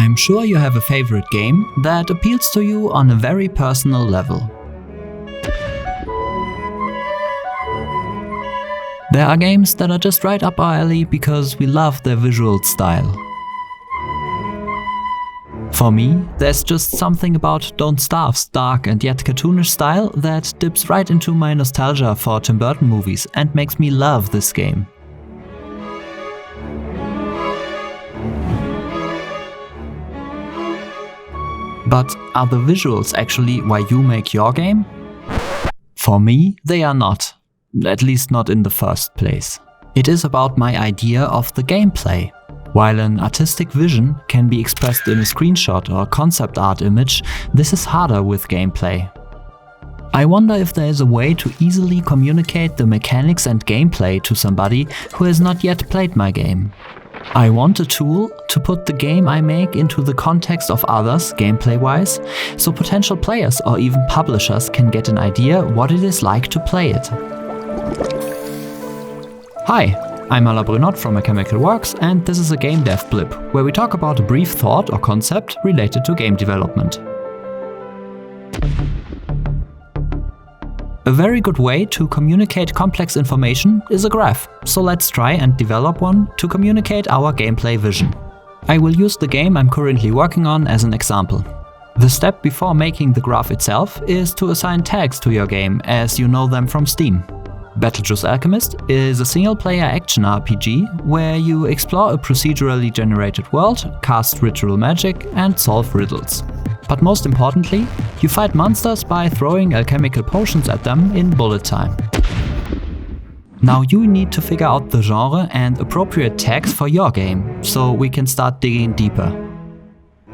I'm sure you have a favorite game that appeals to you on a very personal level. There are games that are just right up our alley because we love their visual style. For me, there's just something about Don't Starve's dark and yet cartoonish style that dips right into my nostalgia for Tim Burton movies and makes me love this game. But are the visuals actually why you make your game? For me, they are not. At least not in the first place. It is about my idea of the gameplay. While an artistic vision can be expressed in a screenshot or concept art image, this is harder with gameplay. I wonder if there is a way to easily communicate the mechanics and gameplay to somebody who has not yet played my game. I want a tool to put the game I make into the context of others, gameplay-wise, so potential players or even publishers can get an idea what it is like to play it. Hi, I'm Alain from Mechanical Works, and this is a Game DevBlip, where we talk about a brief thought or concept related to game development. A very good way to communicate complex information is a graph, so let's try and develop one to communicate our gameplay vision. I will use the game I'm currently working on as an example. The step before making the graph itself is to assign tags to your game as you know them from Steam. BattleJuice Alchemist is a single-player action RPG where you explore a procedurally generated world, cast ritual magic, and solve riddles. But most importantly, you fight monsters by throwing alchemical potions at them in bullet time. Now you need to figure out the genre and appropriate tags for your game, so we can start digging deeper.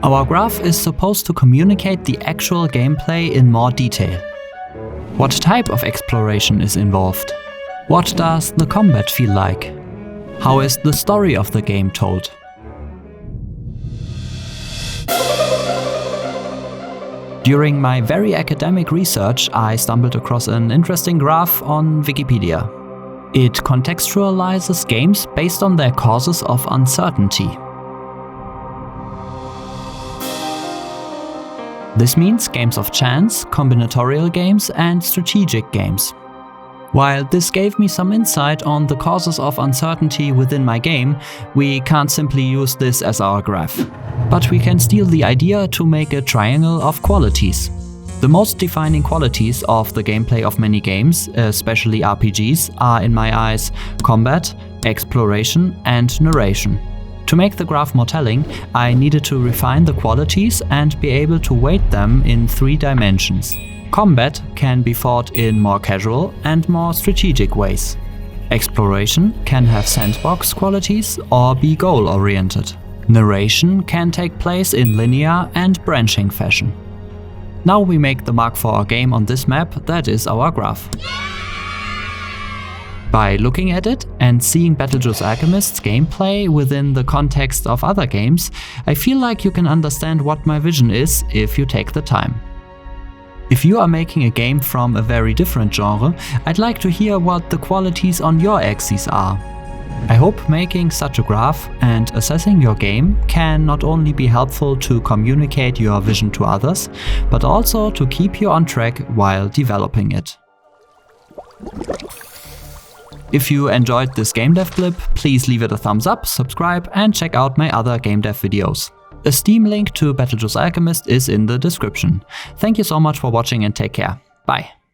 Our graph is supposed to communicate the actual gameplay in more detail. What type of exploration is involved? What does the combat feel like? How is the story of the game told? During my very academic research, I stumbled across an interesting graph on Wikipedia. It contextualizes games based on their causes of uncertainty. This means games of chance, combinatorial games, and strategic games. While this gave me some insight on the causes of uncertainty within my game, we can't simply use this as our graph. But we can steal the idea to make a triangle of qualities. The most defining qualities of the gameplay of many games, especially RPGs, are in my eyes combat, exploration, and narration. To make the graph more telling, I needed to refine the qualities and be able to weight them in 3 dimensions. Combat can be fought in more casual and more strategic ways. Exploration can have sandbox qualities or be goal-oriented. Narration can take place in linear and branching fashion. Now we make the mark for our game on this map, that is our graph. By looking at it and seeing BattleJuice Alchemist's gameplay within the context of other games, I feel like you can understand what my vision is if you take the time. If you are making a game from a very different genre, I'd like to hear what the qualities on your axes are. I hope making such a graph and assessing your game can not only be helpful to communicate your vision to others, but also to keep you on track while developing it. If you enjoyed this Game Dev Blip, please leave it a thumbs up, subscribe, and check out my other game dev videos. A Steam link to BattleJuice Alchemist is in the description. Thank you so much for watching and take care. Bye.